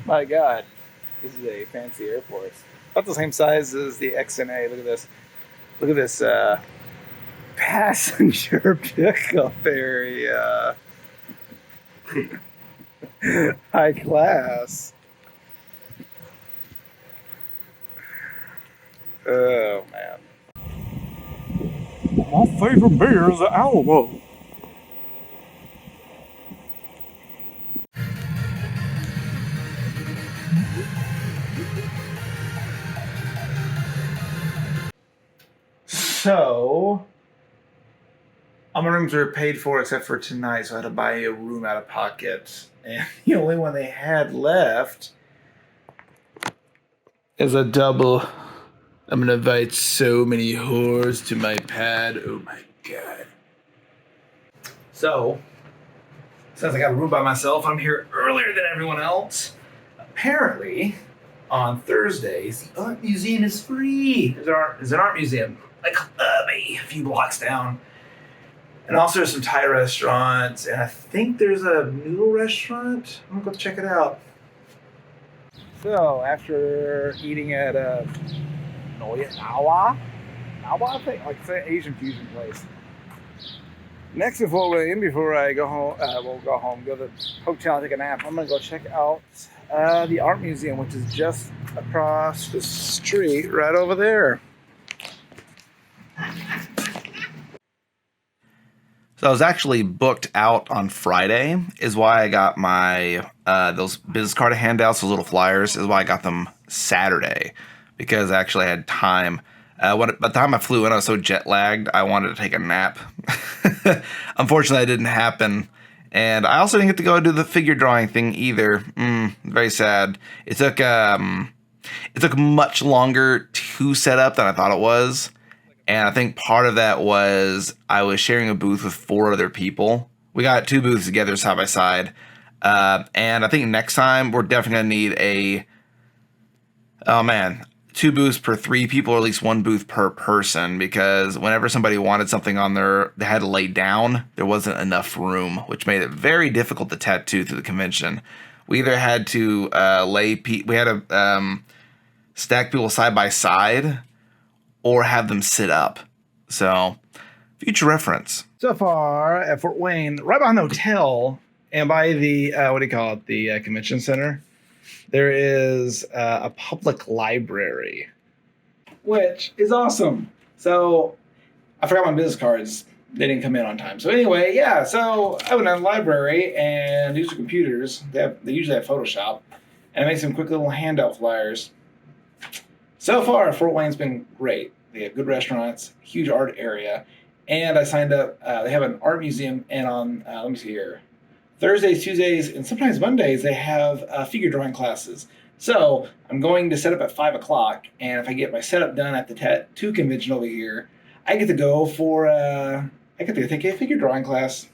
My God, this is a fancy airport. About the same size as the XNA. Look at this. Look at this passenger pickup area. High class. Oh man. My favorite beer is the Alamo. So, all my rooms are paid for except for tonight, so I had to buy a room out of pocket. And the only one they had left is a double. I'm gonna invite so many whores to my pad. Oh my God. So, since I got a room by myself, I'm here earlier than everyone else. Apparently, on Thursdays, the art museum is free. There's an art museum like a few blocks down. And also there's some Thai restaurants, and I think there's a noodle restaurant. I'm gonna go check it out. So after eating at Nawa, I think, like it's an Asian fusion place. Next, before I go home, go to the hotel, take a nap. I'm gonna go check out the art museum, which is just across the street, right over there. So I was actually booked out on Friday, is why I got my those business card handouts, those little flyers, is why I got them Saturday, because I actually had time. By the time I flew in, I was so jet lagged, I wanted to take a nap. Unfortunately, that didn't happen. And I also didn't get to go do the figure drawing thing either. Very sad. It took much longer to set up than I thought it was. And I think part of that was I was sharing a booth with 4 other people. We got 2 booths together side by side. And I think next time we're definitely going to need 2 booths per 3 people, or at least 1 booth per person, because whenever somebody wanted something on they had to lay down, there wasn't enough room, which made it very difficult to tattoo through the convention. We either had to stack people side by side, or have them sit up. So, future reference. So far at Fort Wayne, right behind the hotel and by the the convention center, there is a public library, which is awesome. So I forgot my business cards. They didn't come in on time. So anyway, yeah. So I went down to the library and used the computers. They usually have Photoshop, and I made some quick little handout flyers. So far, Fort Wayne's been great. They have good restaurants, huge art area, and I signed up. They have an art museum, and on let me see here, Thursdays, Tuesdays, and sometimes Mondays they have figure drawing classes. So I'm going to set up at 5 o'clock, and if I get my setup done at the tattoo convention over here, I get to go for I get to take a figure drawing class.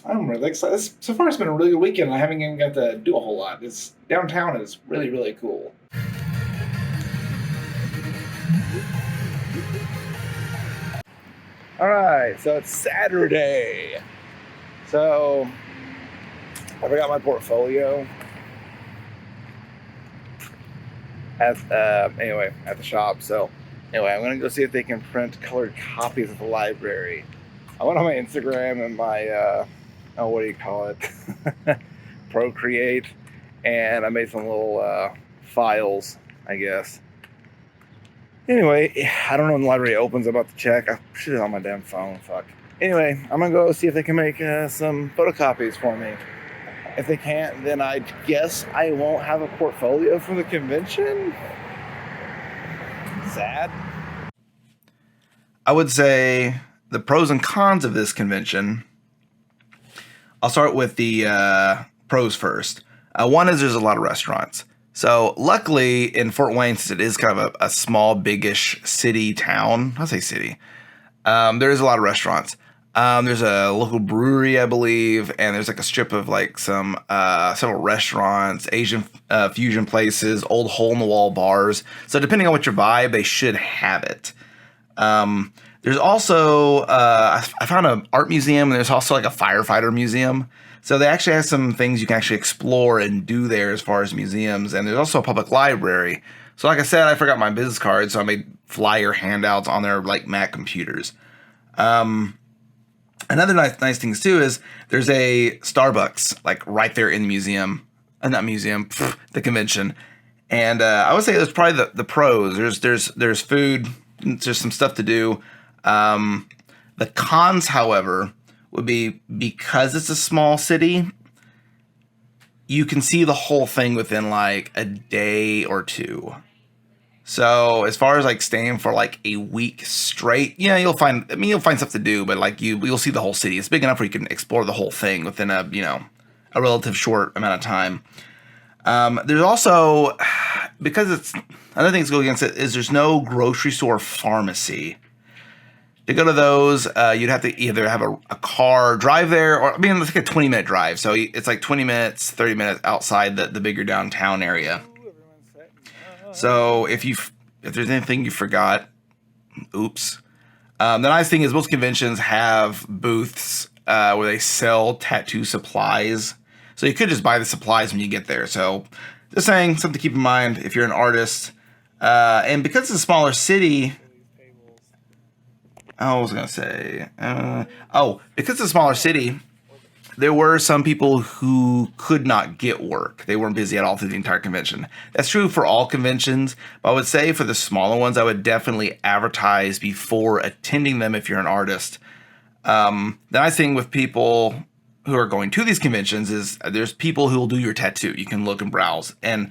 I'm really excited. So far, it's been a really good weekend. I haven't even got to do a whole lot. It's downtown is really, really cool. All right, so it's Saturday. So I forgot my portfolio at the shop. So anyway, I'm gonna go see if they can print colored copies at the library. I went on my Instagram and my Procreate, and I made some little files, I guess. Anyway, I don't know when the library opens. I'm about to check. I should have on my damn phone. Fuck. Anyway, I'm gonna go see if they can make some photocopies for me. If they can't, then I guess I won't have a portfolio from the convention. Sad. I would say the pros and cons of this convention. I'll start with the pros first. One is there's a lot of restaurants. So luckily in Fort Wayne, since it is kind of a small, big-ish city town, I say city, there is a lot of restaurants. There's a local brewery, I believe, and there's like a strip of like some several restaurants, Asian fusion places, old hole-in-the-wall bars. So depending on what your vibe, they should have it. There's also I found an art museum, and there's also like a firefighter museum. So they actually have some things you can actually explore and do there as far as museums. And there's also a public library. So like I said, I forgot my business card, so I made flyer handouts on their like Mac computers. Another nice things too is there's a Starbucks like right there in the museum, not museum, the convention. And I would say there's probably the pros. There's food, there's some stuff to do. The cons, however, would be because it's a small city, you can see the whole thing within like a day or two. So as far as like staying for like a week straight, yeah, you'll find stuff to do, but like you'll see the whole city. It's big enough where you can explore the whole thing within a relative short amount of time. There's also, because it's, another thing to go against it is there's no grocery store pharmacy. To go to those, you'd have to either have a car drive there, or it's like a 20-minute drive. So it's like 20 minutes, 30 minutes outside the bigger downtown area. So if there's anything you forgot, oops. The nice thing is most conventions have booths where they sell tattoo supplies. So you could just buy the supplies when you get there. So just saying, something to keep in mind if you're an artist. And because it's a smaller city, because it's a smaller city, there were some people who could not get work. They weren't busy at all through the entire convention. That's true for all conventions, but I would say for the smaller ones, I would definitely advertise before attending them if you're an artist. The nice thing with people who are going to these conventions is there's people who will do your tattoo. You can look and browse. And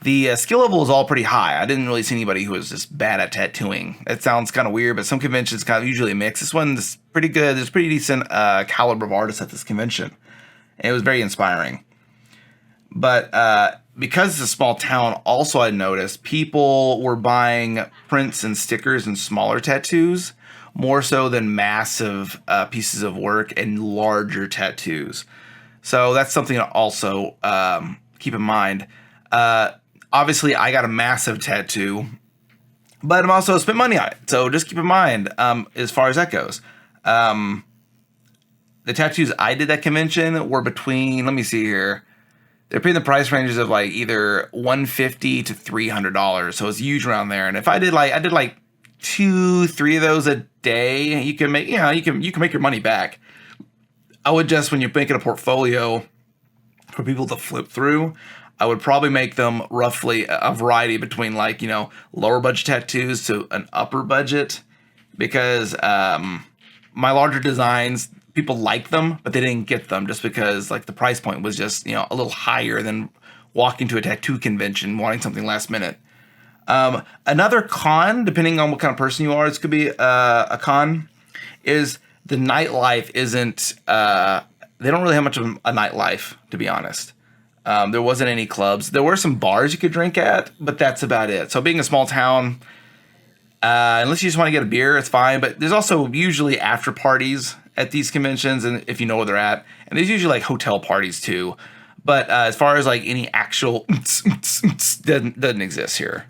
the skill level is all pretty high. I didn't really see anybody who was just bad at tattooing. It sounds kind of weird, but some conventions kind of usually mix. This one's pretty good. There's pretty decent caliber of artists at this convention. And it was very inspiring. But because it's a small town, also I noticed people were buying prints and stickers and smaller tattoos more so than massive pieces of work and larger tattoos. So that's something to also keep in mind. Obviously, I got a massive tattoo, but I'm also spent money on it. So just keep in mind as far as that goes. The tattoos I did at convention were between, let me see here, they're paying the price ranges of like either $150 to $300. So it's huge around there. And if I did like 2-3 of those a day, you can make your money back. I would just, when you're making a portfolio for people to flip through, I would probably make them roughly a variety between like, lower budget tattoos to an upper budget, because my larger designs, people like them, but they didn't get them just because like the price point was just, a little higher than walking to a tattoo convention wanting something last minute. Another con, depending on what kind of person you are, this could be a con, is the nightlife isn't, they don't really have much of a nightlife, to be honest. There wasn't any clubs. There were some bars you could drink at, but that's about it. So being a small town, unless you just want to get a beer, it's fine. But there's also usually after parties at these conventions, and if you know where they're at. And there's usually like hotel parties too. But as far as like any actual doesn't exist here.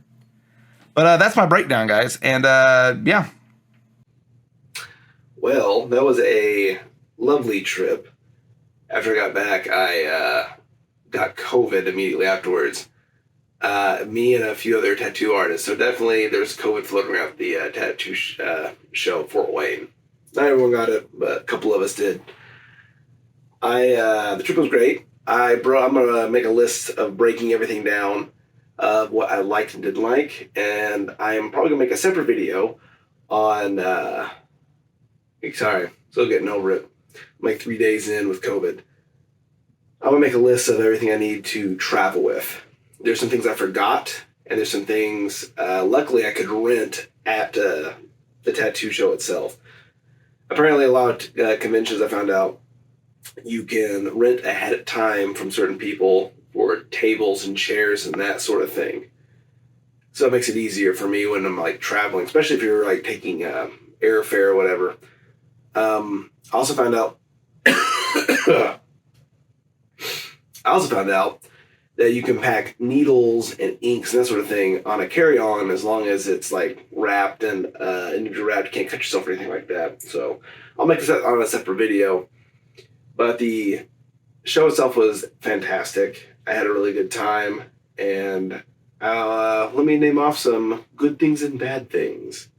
But that's my breakdown, guys. And yeah. Well, that was a lovely trip. After I got back, I got COVID immediately afterwards. Me and a few other tattoo artists. So definitely there's COVID floating around the tattoo show, Fort Wayne. Not everyone got it, but a couple of us did. The trip was great. I'm going to make a list of breaking everything down of what I liked and didn't like. And I am probably going to make a separate video on... sorry, still getting over it. I'm like 3 days in with COVID. I'm going to make a list of everything I need to travel with. There's some things I forgot, and there's some things, luckily, I could rent at the tattoo show itself. Apparently, a lot of conventions, I found out, you can rent ahead of time from certain people for tables and chairs and that sort of thing. So it makes it easier for me when I'm like traveling, especially if you're like taking airfare or whatever. I also found out that you can pack needles and inks and that sort of thing on a carry-on as long as it's like wrapped and if you're wrapped, you can't cut yourself or anything like that. So I'll make this on a separate video. But the show itself was fantastic. I had a really good time, and let me name off some good things and bad things.